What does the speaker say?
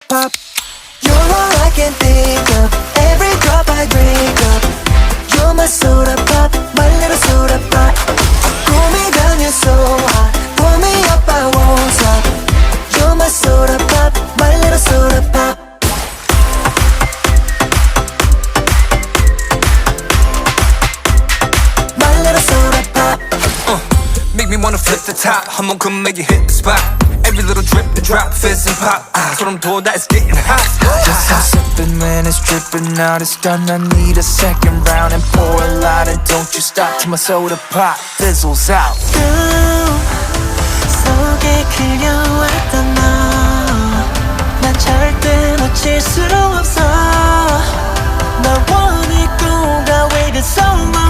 pop. You're all I can think of. Every drop I drink up. You're my soda pop, my little soda pop. Cool me down, you're so hot. Pull me up, I won't stop. You're my soda pop, my little soda pop. My little soda pop. Make me wanna flip the top. 한번 come make you hit the spot. Every little drip and drop, fizz and pop. 소름 돋아, it's getting hot. Just I'm sipping when it's dripping out. It's done, I need a second round. And pour a lot and don't you stop till my soda pop fizzles out. 속에 그려왔던 너난 절대 놓칠 수 없어. 널 원해, I waited so long.